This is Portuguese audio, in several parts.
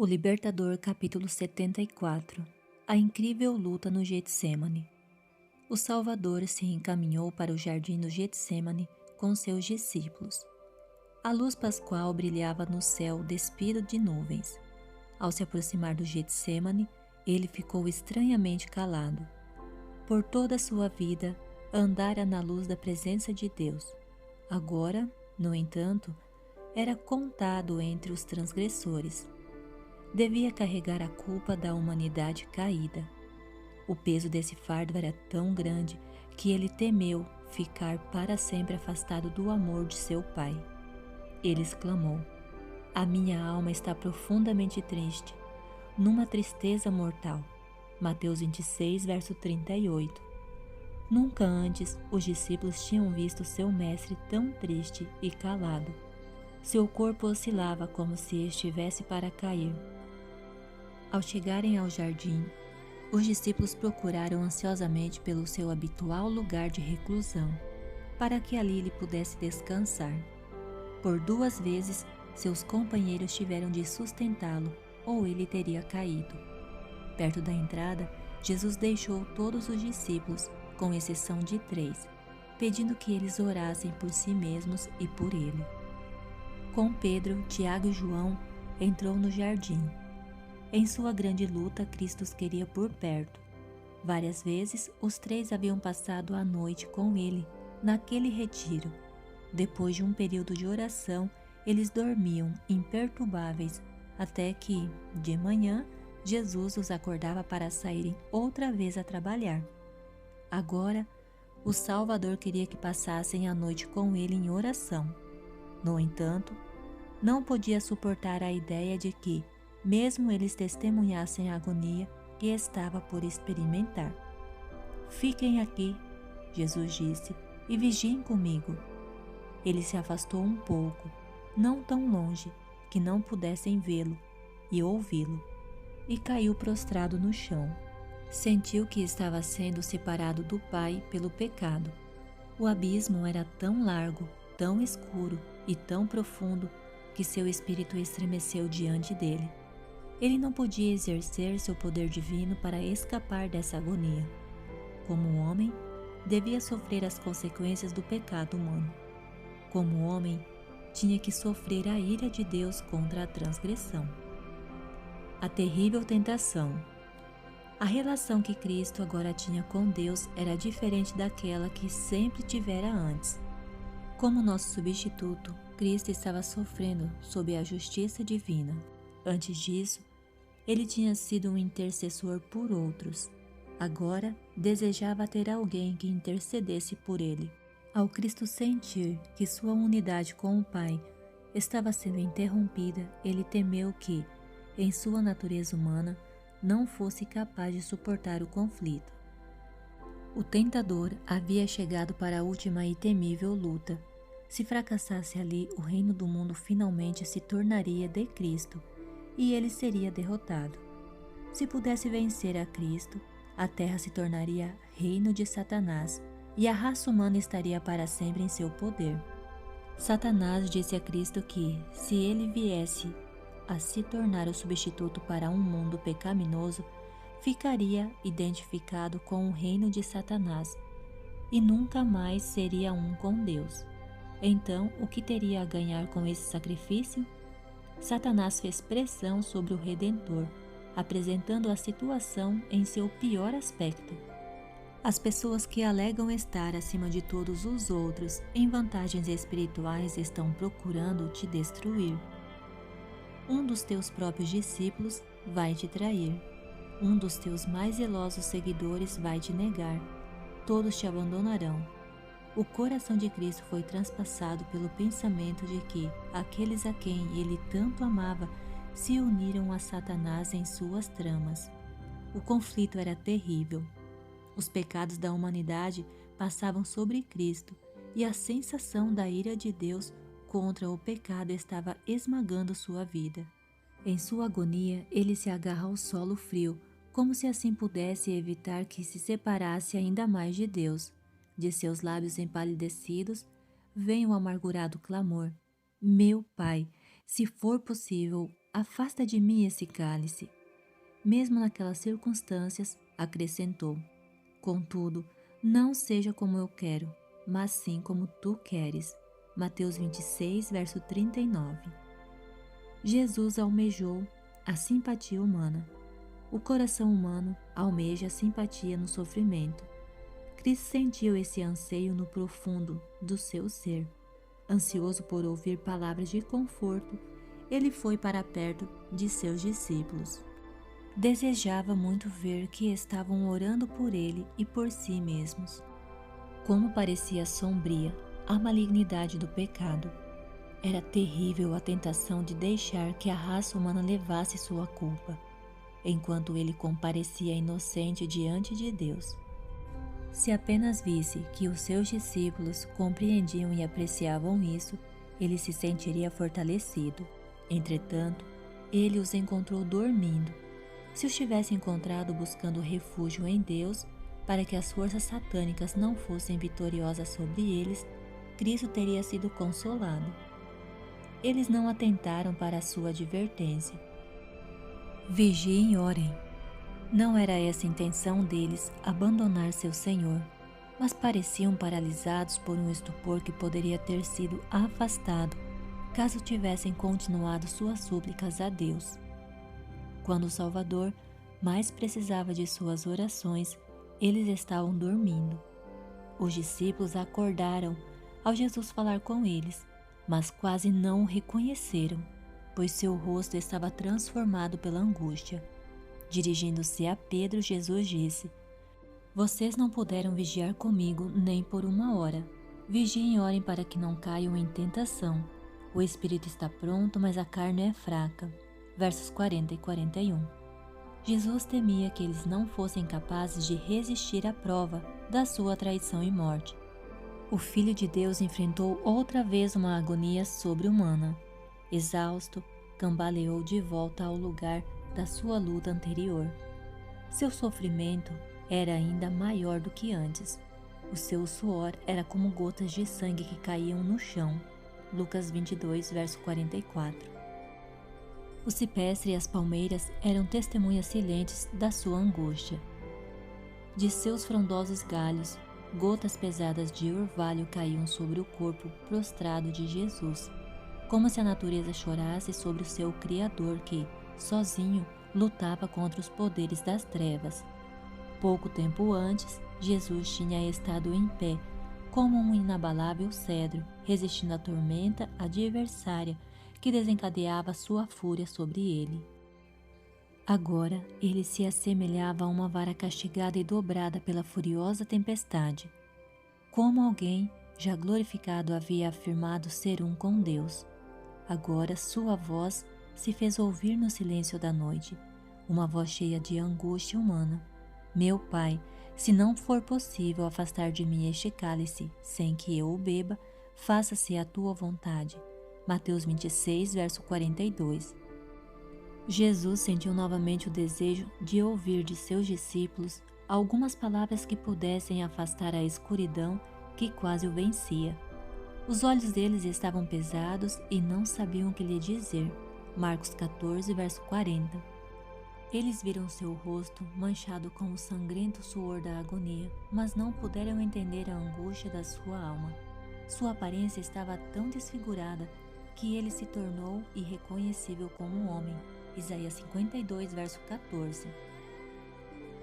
O Libertador, capítulo 74. A incrível luta no Getsêmani. O Salvador se encaminhou para o jardim do Getsêmani com seus discípulos. A luz pascual brilhava no céu despido de nuvens. Ao se aproximar do Getsêmani, ele ficou estranhamente calado. Por toda a sua vida, andara na luz da presença de Deus. Agora, no entanto, era contado entre os transgressores. Devia carregar a culpa da humanidade caída. O peso desse fardo era tão grande que ele temeu ficar para sempre afastado do amor de seu Pai. Ele exclamou: "A minha alma está profundamente triste, numa tristeza mortal." Mateus 26, verso 38. Nunca antes os discípulos tinham visto seu mestre tão triste e calado. Seu corpo oscilava como se estivesse para cair. Ao chegarem ao jardim, os discípulos procuraram ansiosamente pelo seu habitual lugar de reclusão, para que ali ele pudesse descansar. Por 2 vezes, seus companheiros tiveram de sustentá-lo, ou ele teria caído. Perto da entrada, Jesus deixou todos os discípulos, com exceção de 3, pedindo que eles orassem por si mesmos e por ele. Com Pedro, Tiago e João, entrou no jardim. Em sua grande luta, Cristo os queria por perto. Várias vezes, os 3 haviam passado a noite com ele, naquele retiro. Depois de um período de oração, eles dormiam imperturbáveis, até que, de manhã, Jesus os acordava para saírem outra vez a trabalhar. Agora, o Salvador queria que passassem a noite com ele em oração. No entanto, não podia suportar a ideia de que, mesmo eles testemunhassem a agonia que estava por experimentar. "Fiquem aqui", Jesus disse, "e vigiem comigo." Ele se afastou um pouco, não tão longe que não pudessem vê-lo e ouvi-lo, e caiu prostrado no chão. Sentiu que estava sendo separado do Pai pelo pecado. O abismo era tão largo, tão escuro e tão profundo que seu espírito estremeceu diante dele. Ele não podia exercer seu poder divino para escapar dessa agonia. Como homem, devia sofrer as consequências do pecado humano. Como homem, tinha que sofrer a ira de Deus contra a transgressão. A terrível tentação. A relação que Cristo agora tinha com Deus era diferente daquela que sempre tivera antes. Como nosso substituto, Cristo estava sofrendo sob a justiça divina. Antes disso, ele tinha sido um intercessor por outros. Agora, desejava ter alguém que intercedesse por ele. Ao Cristo sentir que sua unidade com o Pai estava sendo interrompida, ele temeu que, em sua natureza humana, não fosse capaz de suportar o conflito. O tentador havia chegado para a última e temível luta. Se fracassasse ali, o reino do mundo finalmente se tornaria de Cristo, e ele seria derrotado. Se pudesse vencer a Cristo, a terra se tornaria reino de Satanás e a raça humana estaria para sempre em seu poder. Satanás disse a Cristo que, se ele viesse a se tornar o substituto para um mundo pecaminoso, ficaria identificado com o reino de Satanás e nunca mais seria um com Deus. Então, o que teria a ganhar com esse sacrifício? Satanás fez pressão sobre o Redentor, apresentando a situação em seu pior aspecto. As pessoas que alegam estar acima de todos os outros em vantagens espirituais estão procurando te destruir. Um dos teus próprios discípulos vai te trair. Um dos teus mais zelosos seguidores vai te negar. Todos te abandonarão. O coração de Cristo foi transpassado pelo pensamento de que aqueles a quem ele tanto amava se uniram a Satanás em suas tramas. O conflito era terrível. Os pecados da humanidade passavam sobre Cristo e a sensação da ira de Deus contra o pecado estava esmagando sua vida. Em sua agonia, ele se agarra ao solo frio, como se assim pudesse evitar que se separasse ainda mais de Deus. De seus lábios empalidecidos, vem o amargurado clamor: "Meu Pai, se for possível, afasta de mim esse cálice. Mesmo naquelas circunstâncias, acrescentou: contudo, não seja como eu quero, mas sim como tu queres. Mateus 26, verso 39. Jesus almejou a simpatia humana. O coração humano almeja a simpatia no sofrimento. Cristo sentiu esse anseio no profundo do seu ser. Ansioso por ouvir palavras de conforto, ele foi para perto de seus discípulos. Desejava muito ver que estavam orando por ele e por si mesmos. Como parecia sombria a malignidade do pecado. Era terrível a tentação de deixar que a raça humana levasse sua culpa, enquanto ele comparecia inocente diante de Deus. Se apenas visse que os seus discípulos compreendiam e apreciavam isso, ele se sentiria fortalecido. Entretanto, ele os encontrou dormindo. Se os tivesse encontrado buscando refúgio em Deus, para que as forças satânicas não fossem vitoriosas sobre eles, Cristo teria sido consolado. Eles não atentaram para a sua advertência. Vigiem e orem. Não era essa a intenção deles, abandonar seu Senhor, mas pareciam paralisados por um estupor que poderia ter sido afastado, caso tivessem continuado suas súplicas a Deus. Quando o Salvador mais precisava de suas orações, eles estavam dormindo. Os discípulos acordaram ao Jesus falar com eles, mas quase não o reconheceram, pois seu rosto estava transformado pela angústia. Dirigindo-se a Pedro, Jesus disse: vocês não puderam vigiar comigo nem por 1 hora. Vigiem e orem para que não caiam em tentação. O espírito está pronto, mas a carne é fraca. Versos 40 e 41. Jesus temia que eles não fossem capazes de resistir à prova da sua traição e morte. O Filho de Deus enfrentou outra vez uma agonia sobre-humana. Exausto, cambaleou de volta ao lugar da sua luta anterior. Seu sofrimento era ainda maior do que antes. O seu suor era como gotas de sangue que caíam no chão. Lucas 22, verso 44. O cipestre e as palmeiras eram testemunhas silentes da sua angústia. De seus frondosos galhos, gotas pesadas de orvalho caíam sobre o corpo prostrado de Jesus, como se a natureza chorasse sobre o seu Criador que, sozinho, lutava contra os poderes das trevas. Pouco tempo antes, Jesus tinha estado em pé, como um inabalável cedro, resistindo à tormenta adversária que desencadeava sua fúria sobre ele. Agora, ele se assemelhava a uma vara castigada e dobrada pela furiosa tempestade. Como alguém, já glorificado, havia afirmado ser um com Deus. Agora sua voz se fez ouvir no silêncio da noite, uma voz cheia de angústia humana. Meu Pai, se não for possível afastar de mim este cálice, sem que eu o beba, faça-se a tua vontade. Mateus 26, verso 42. Jesus sentiu novamente o desejo de ouvir de seus discípulos algumas palavras que pudessem afastar a escuridão que quase o vencia. Os olhos deles estavam pesados e não sabiam o que lhe dizer. Marcos 14, verso 40. Eles viram seu rosto manchado com o sangrento suor da agonia, mas não puderam entender a angústia da sua alma. Sua aparência estava tão desfigurada que ele se tornou irreconhecível como um homem. Isaías 52, verso 14.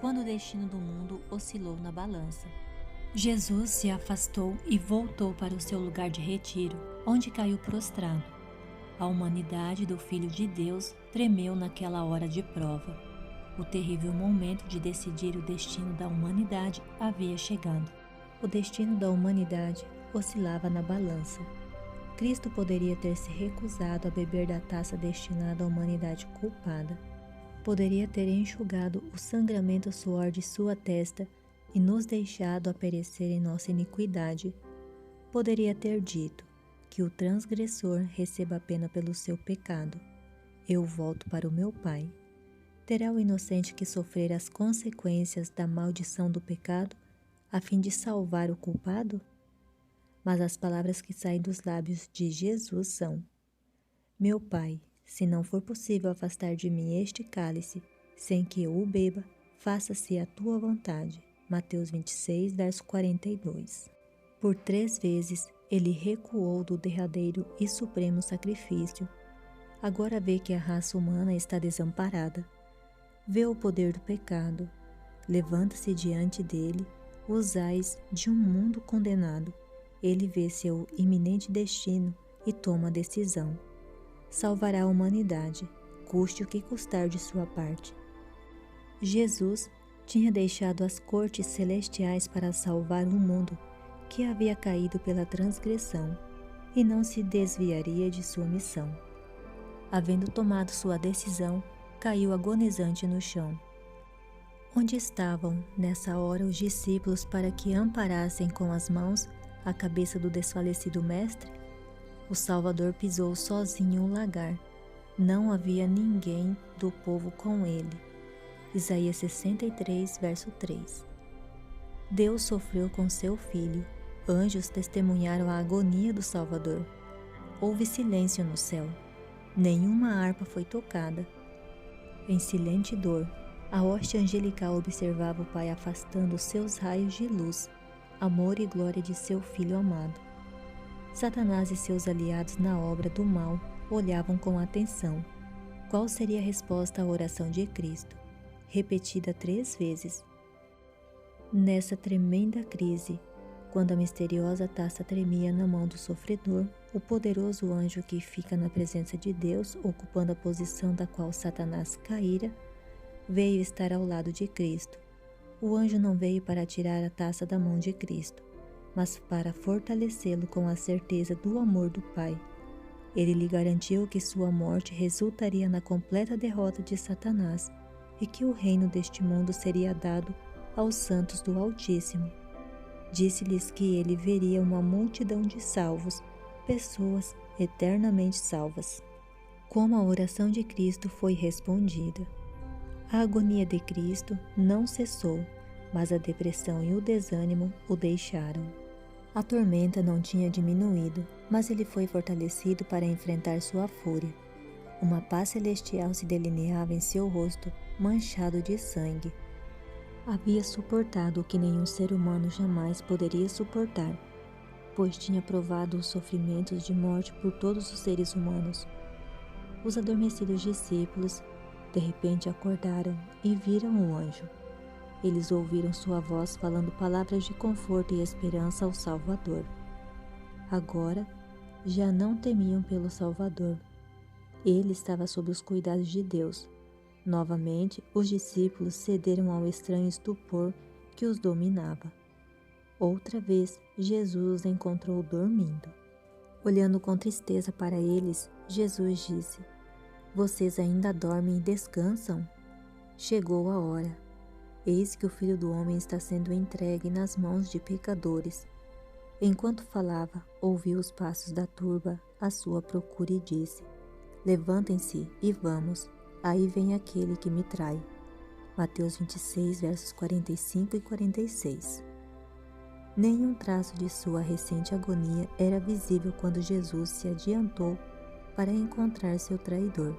Quando o destino do mundo oscilou na balança, Jesus se afastou e voltou para o seu lugar de retiro, onde caiu prostrado. A humanidade do Filho de Deus tremeu naquela hora de prova. O terrível momento de decidir o destino da humanidade havia chegado. O destino da humanidade oscilava na balança. Cristo poderia ter se recusado a beber da taça destinada à humanidade culpada. Poderia ter enxugado o sangramento suor de sua testa e nos deixado a perecer em nossa iniquidade. Poderia ter dito que o transgressor receba a pena pelo seu pecado. Eu volto para o meu Pai. Terá o inocente que sofrer as consequências da maldição do pecado, a fim de salvar o culpado? Mas as palavras que saem dos lábios de Jesus são: meu Pai, Se não for possível afastar de mim este cálice, sem que eu o beba, faça-se a tua vontade. Mateus 26, verso 42. Por 3 vezes ele recuou do derradeiro e supremo sacrifício. Agora vê que a raça humana está desamparada. Vê o poder do pecado. Levanta-se diante dele, os ais de um mundo condenado. Ele vê seu iminente destino e toma a decisão. Salvará a humanidade, custe o que custar de sua parte. Jesus tinha deixado as cortes celestiais para salvar o mundo que havia caído pela transgressão e não se desviaria de sua missão. Havendo tomado sua decisão, caiu agonizante no chão. Onde estavam, nessa hora, os discípulos para que amparassem com as mãos a cabeça do desfalecido mestre? O Salvador pisou sozinho um lagar. Não havia ninguém do povo com ele. Isaías 63, verso 3. Deus sofreu com seu Filho. Anjos testemunharam a agonia do Salvador. Houve silêncio no céu. Nenhuma harpa foi tocada. Em silente dor, a hoste angelical observava o Pai afastando os seus raios de luz, amor e glória de seu Filho amado. Satanás e seus aliados na obra do mal olhavam com atenção. Qual seria a resposta à oração de Cristo, repetida 3 vezes? Nessa tremenda crise, quando a misteriosa taça tremia na mão do sofredor, o poderoso anjo que fica na presença de Deus, ocupando a posição da qual Satanás caíra, veio estar ao lado de Cristo. O anjo não veio para tirar a taça da mão de Cristo, mas para fortalecê-lo com a certeza do amor do Pai. Ele lhe garantiu que sua morte resultaria na completa derrota de Satanás e que o reino deste mundo seria dado aos santos do Altíssimo. Disse-lhes que ele veria uma multidão de salvos, pessoas eternamente salvas. Como a oração de Cristo foi respondida. A agonia de Cristo não cessou, mas a depressão e o desânimo o deixaram. A tormenta não tinha diminuído, mas ele foi fortalecido para enfrentar sua fúria. Uma paz celestial se delineava em seu rosto, manchado de sangue. Havia suportado o que nenhum ser humano jamais poderia suportar, pois tinha provado os sofrimentos de morte por todos os seres humanos. Os adormecidos discípulos, de repente, acordaram e viram o anjo. Eles ouviram sua voz falando palavras de conforto e esperança ao Salvador. Agora, já não temiam pelo Salvador. Ele estava sob os cuidados de Deus. Novamente, os discípulos cederam ao estranho estupor que os dominava. Outra vez, Jesus os encontrou dormindo. Olhando com tristeza para eles, Jesus disse: "Vocês ainda dormem e descansam? Chegou a hora. Eis que o Filho do Homem está sendo entregue nas mãos de pecadores." Enquanto falava, ouviu os passos da turba à sua procura e disse: "Levantem-se e vamos. Aí vem aquele que me trai." Mateus 26, versos 45 e 46. Nenhum traço de sua recente agonia era visível quando Jesus se adiantou para encontrar seu traidor.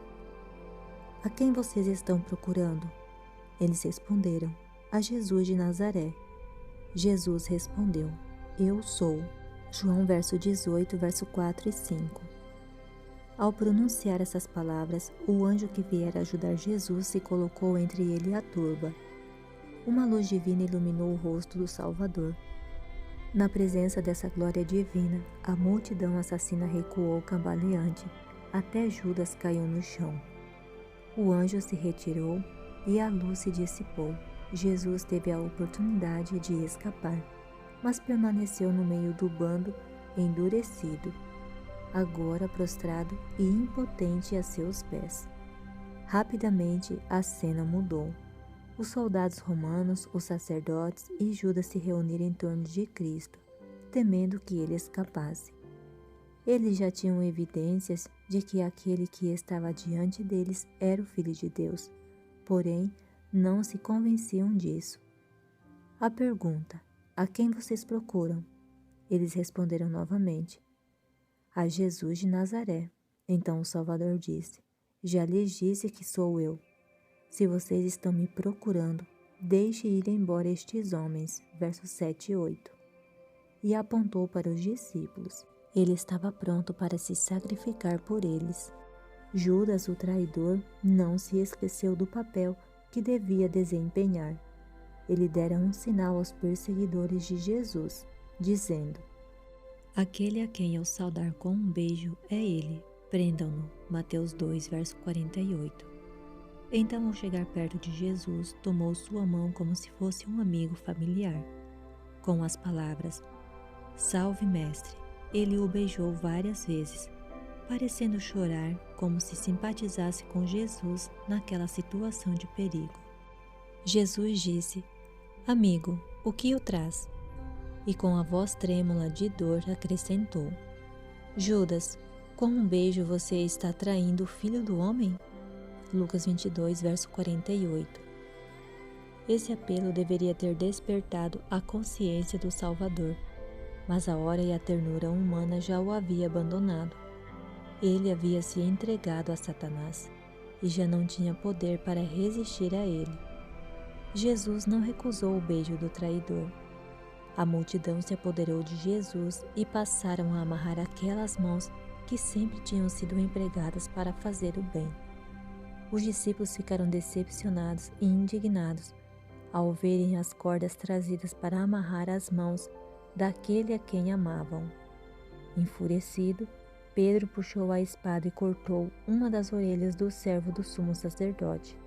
"A quem vocês estão procurando?" Eles responderam: "A Jesus de Nazaré." Jesus respondeu: "Eu sou." João verso 18, verso 4 e 5. Ao pronunciar essas palavras, o anjo que viera ajudar Jesus se colocou entre ele e a turba. Uma luz divina iluminou o rosto do Salvador. Na presença dessa glória divina, a multidão assassina recuou cambaleante, até Judas caiu no chão. O anjo se retirou e a luz se dissipou. Jesus teve a oportunidade de escapar, mas permaneceu no meio do bando endurecido, agora prostrado e impotente a seus pés. Rapidamente a cena mudou. Os soldados romanos, os sacerdotes e Judas se reuniram em torno de Cristo, temendo que ele escapasse. Eles já tinham evidências de que aquele que estava diante deles era o Filho de Deus, porém não se convenciam disso. A pergunta: "A quem vocês procuram?" Eles responderam novamente: "A Jesus de Nazaré." Então o Salvador disse: Já lhes disse que sou eu. Se vocês estão me procurando, deixe ir embora estes homens. Versos 7 e 8. E apontou para os discípulos. Ele estava pronto para se sacrificar por eles. Judas, o traidor, não se esqueceu do papel que devia desempenhar. Ele dera um sinal aos perseguidores de Jesus, dizendo: aquele a quem eu saudar com um beijo é ele. Prendam-no. Mateus 2, verso 48. Então, ao chegar perto de Jesus, tomou sua mão como se fosse um amigo familiar. Com as palavras: Salve, mestre, ele o beijou várias vezes, parecendo chorar como se simpatizasse com Jesus naquela situação de perigo. Jesus disse: Amigo, o que o traz? E com a voz trêmula de dor acrescentou: Judas, com um beijo você está traindo o Filho do Homem? Lucas 22, verso 48. Esse apelo deveria ter despertado a consciência do Salvador, mas a hora e a ternura humana já o havia abandonado. Ele havia se entregado a Satanás e já não tinha poder para resistir a ele. Jesus não recusou o beijo do traidor. A multidão se apoderou de Jesus e passaram a amarrar aquelas mãos que sempre tinham sido empregadas para fazer o bem. Os discípulos ficaram decepcionados e indignados ao verem as cordas trazidas para amarrar as mãos daquele a quem amavam. Enfurecido, Pedro puxou a espada e cortou uma das orelhas do servo do sumo sacerdote.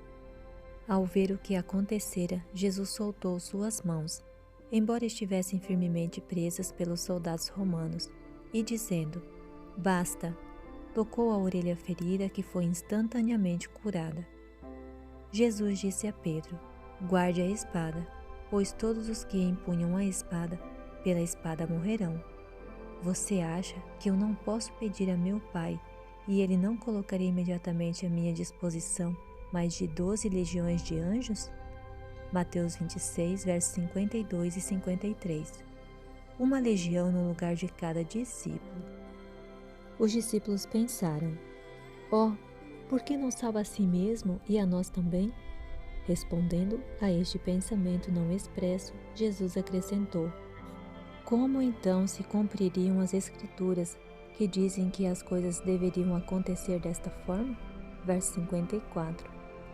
Ao ver o que acontecera, Jesus soltou suas mãos, embora estivessem firmemente presas pelos soldados romanos, e dizendo: Basta! Tocou a orelha ferida que foi instantaneamente curada. Jesus disse a Pedro: Guarde a espada, pois todos os que empunham a espada, pela espada morrerão. Você acha que eu não posso pedir a meu Pai e ele não colocaria imediatamente à minha disposição mais de 12 legiões de anjos? Mateus 26, versos 52 e 53. Uma legião no lugar de cada discípulo. Os discípulos pensaram: por que não salva a si mesmo e a nós também? Respondendo a este pensamento não expresso, Jesus acrescentou: Como então se cumpririam as Escrituras que dizem que as coisas deveriam acontecer desta forma? Verso 54.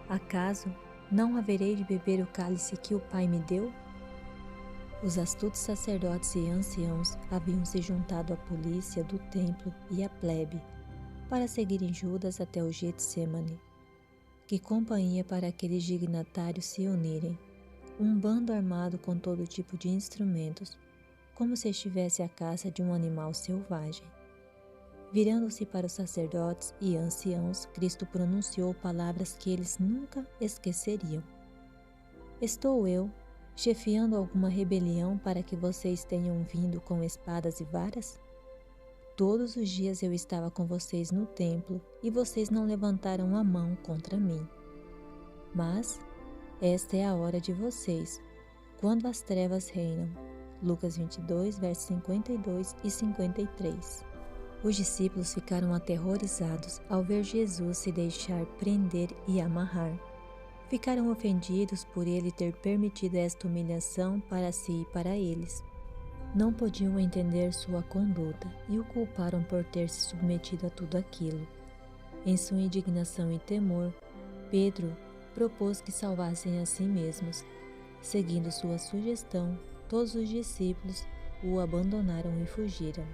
Acaso não haverei de beber o cálice que o Pai me deu? Os astutos sacerdotes e anciãos haviam se juntado à polícia do templo e à plebe para seguirem Judas até o Getsemane. Que companhia para aqueles dignatários se unirem, um bando armado com todo tipo de instrumentos, como se estivesse à caça de um animal selvagem. Virando-se para os sacerdotes e anciãos, Cristo pronunciou palavras que eles nunca esqueceriam. Estou eu chefiando alguma rebelião para que vocês tenham vindo com espadas e varas? Todos os dias eu estava com vocês no templo e vocês não levantaram a mão contra mim. Mas esta é a hora de vocês, quando as trevas reinam. Lucas 22, versos 52 e 53. Os discípulos ficaram aterrorizados ao ver Jesus se deixar prender e amarrar. Ficaram ofendidos por ele ter permitido esta humilhação para si e para eles. Não podiam entender sua conduta e o culparam por ter se submetido a tudo aquilo. Em sua indignação e temor, Pedro propôs que salvassem a si mesmos. Seguindo sua sugestão, todos os discípulos o abandonaram e fugiram.